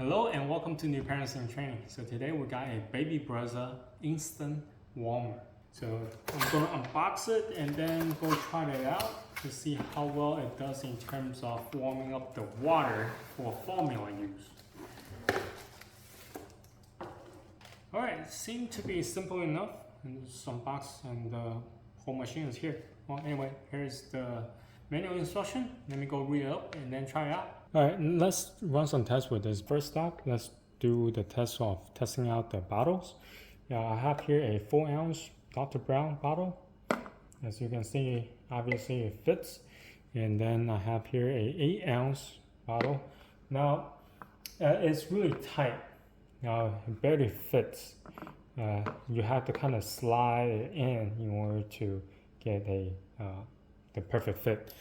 Hello and welcome to New Parents in Training. So today we got a baby Brezza instant warmer. So I'm going to unbox it and then go try it out to see how well it does in terms of warming up the water for formula use. Alright, seemed to be simple enough. And just unbox and the whole machine is here. Well, anyway, here's the manual instruction. Let me go read it up and then try it out. Alright, let's run some tests with this. First up, let's do the test of testing out the bottles. I have here a 4 ounce Dr. Brown bottle. As you can see, obviously it fits. And then I have here a 8 ounce bottle. Now, it's really tight. Now, it barely fits. You have to kind of slide it in order to get the perfect fit.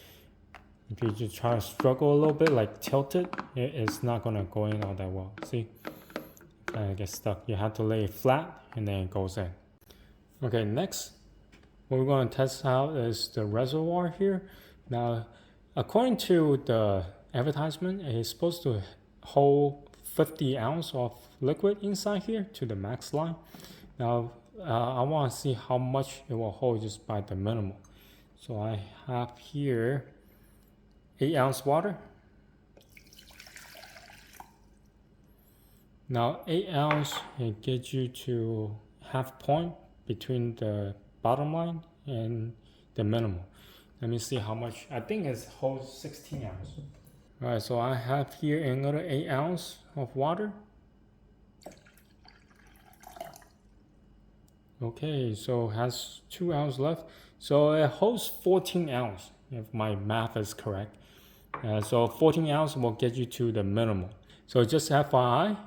If you just try to struggle a little bit, like tilt it, it's not gonna go in all that well. See, kind of get stuck. You have to lay it flat and then it goes in. Okay, next, what we're gonna test out is the reservoir here. Now, according to the advertisement, it's supposed to hold 50 ounces of liquid inside here to the max line. Now, I want to see how much it will hold just by the minimal. So I have here 8 ounce water. Now 8 ounce, it gets you to half point between the bottom line and the minimal. Let me see how much. I think it holds 16 ounce. Alright, so I have here another 8 ounce of water. Okay, so it has 2 ounce left. So it holds 14 ounce if my math is correct. So 14 ounce will get you to the minimal. So just FYI,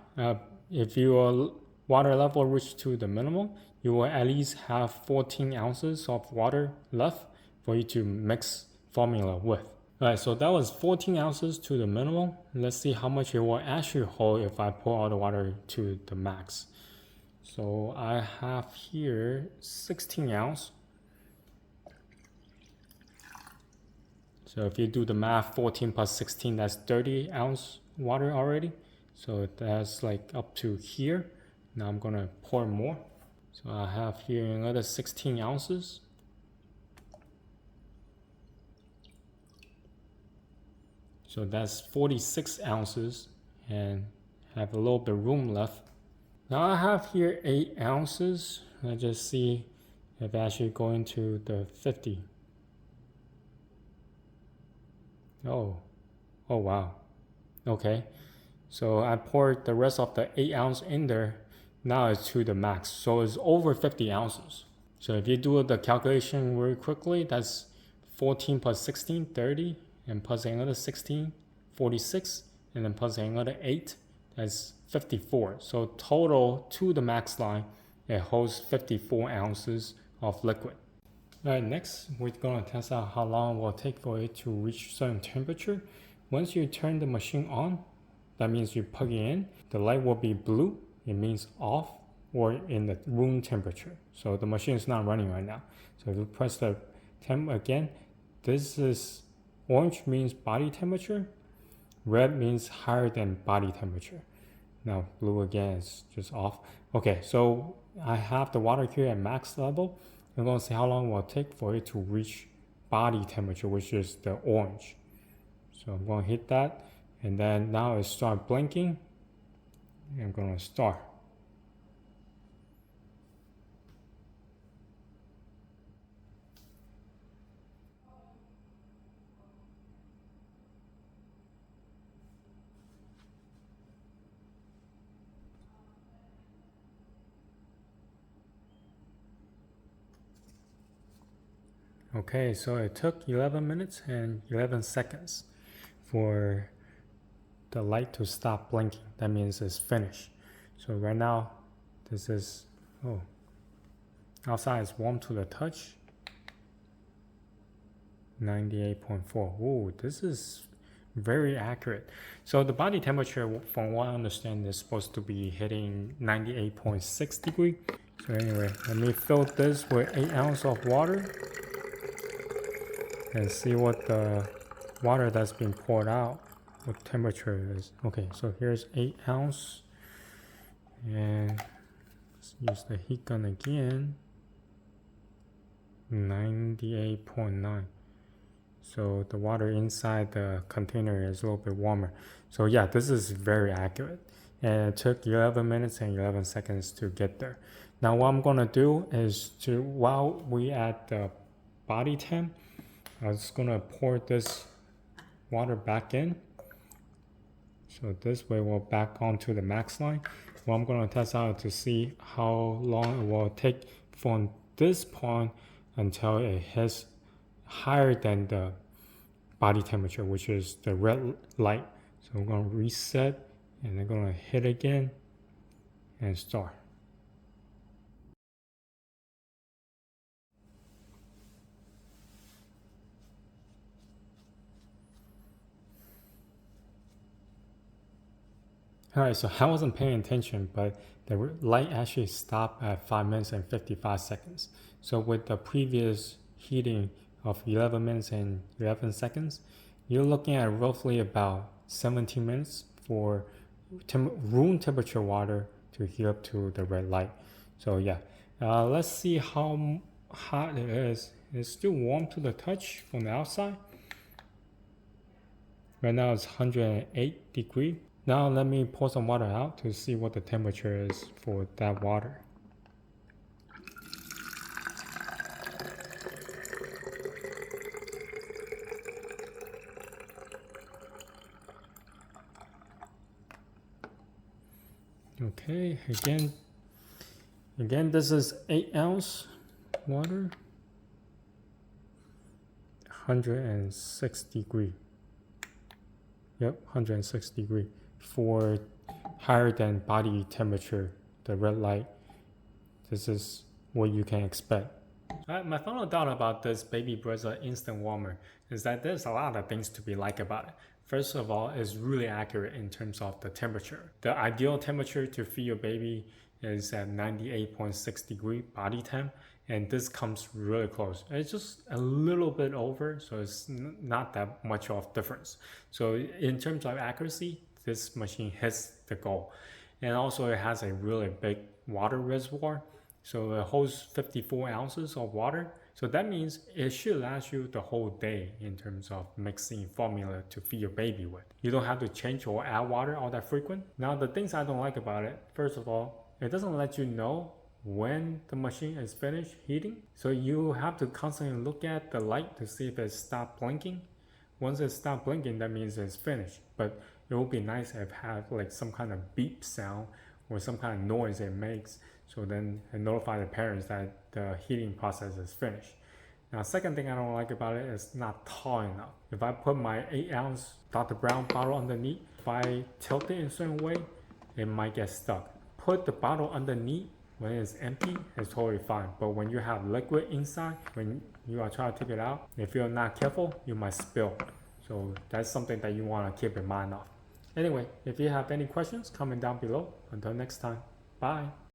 if your water level reaches to the minimal, you will at least have 14 ounces of water left for you to mix formula with. Alright, so that was 14 ounces to the minimal. Let's see how much it will actually hold if I pour all the water to the max. So I have here 16 ounce. So if you do the math, 14 plus 16, that's 30 ounce water already. So that's like up to here. Now I'm gonna pour more. So I have here another 16 ounces. So that's 46 ounces and have a little bit of room left. Now I have here 8 ounces. Let's just see if I actually go into the 50. Oh wow. Okay, so I poured the rest of the 8 ounce in there. Now it's to the max, so it's over 50 ounces. So if you do the calculation very quickly, that's 14 plus 16, 30, and plus another 16, 46, and then plus another 8, that's 54. So total to the max line, it holds 54 ounces of liquid. Alright, next we're going to test out how long it will take for it to reach certain temperature. Once you turn the machine on, that means you plug it in, the light will be blue, it means off or in the room temperature. So the machine is not running right now. So if you press the temp again, this is orange means body temperature, red means higher than body temperature. Now blue again is just off. Okay, so I have the water here at max level. I'm going to see how long it will take for it to reach body temperature, which is the orange. So I'm going to hit that, and then now it starts blinking. I'm going to start. Okay, so it took 11 minutes and 11 seconds for the light to stop blinking. That means it's finished. So right now, this is, outside is warm to the touch. 98.4. Ooh, this is very accurate. So the body temperature, from what I understand, is supposed to be hitting 98.6 degrees. So anyway, let me fill this with 8 ounces of water and see what the water that's been poured out what temperature it is. Okay, so here's 8 ounce, and let's use the heat gun again. 98.9. So the water inside the container is a little bit warmer. So yeah, this is very accurate. And it took 11 minutes and 11 seconds to get there. Now what I'm gonna do is while we at the body temp, I'm just gonna pour this water back in. So this way we'll back onto the max line. What I'm gonna test out to see how long it will take from this point until it hits higher than the body temperature, which is the red light. So I'm going to reset and I'm going to hit again and start. Alright, so I wasn't paying attention, but the light actually stopped at 5 minutes and 55 seconds. So with the previous heating of 11 minutes and 11 seconds, you're looking at roughly about 17 minutes for room temperature water to heat up to the red light. So yeah, let's see how hot it is. It's still warm to the touch from the outside. Right now it's 108 degrees. Now let me pour some water out to see what the temperature is for that water. Okay, again this is 8 ounce water, 106 degrees. Yep, 106 degrees for higher than body temperature, the red light. This is what you can expect. My final thought about this Baby Brezza instant warmer is that there's a lot of things to be like about it. First of all, it's really accurate in terms of the temperature. The ideal temperature to feed your baby is at 98.6 degree body temp, and this comes really close. It's just a little bit over, so it's not that much of difference. So in terms of accuracy, this machine hits the goal. And also it has a really big water reservoir. So it holds 54 ounces of water. So that means it should last you the whole day in terms of mixing formula to feed your baby with. You don't have to change or add water all that frequent. Now the things I don't like about it, first of all, it doesn't let you know when the machine is finished heating. So you have to constantly look at the light to see if it stopped blinking. Once it stopped blinking, that means it's finished. But it would be nice if it had like some kind of beep sound or some kind of noise it makes, so then it notify the parents that the heating process is finished. Now, second thing I don't like about it is not tall enough. If I put my 8 ounce Dr. Brown bottle underneath, if I tilt it in a certain way, it might get stuck. Put the bottle underneath when it's empty, it's totally fine. But when you have liquid inside, when you are trying to take it out, if you're not careful, you might spill. So that's something that you want to keep in mind of. Anyway, if you have any questions, comment down below. Until next time, bye.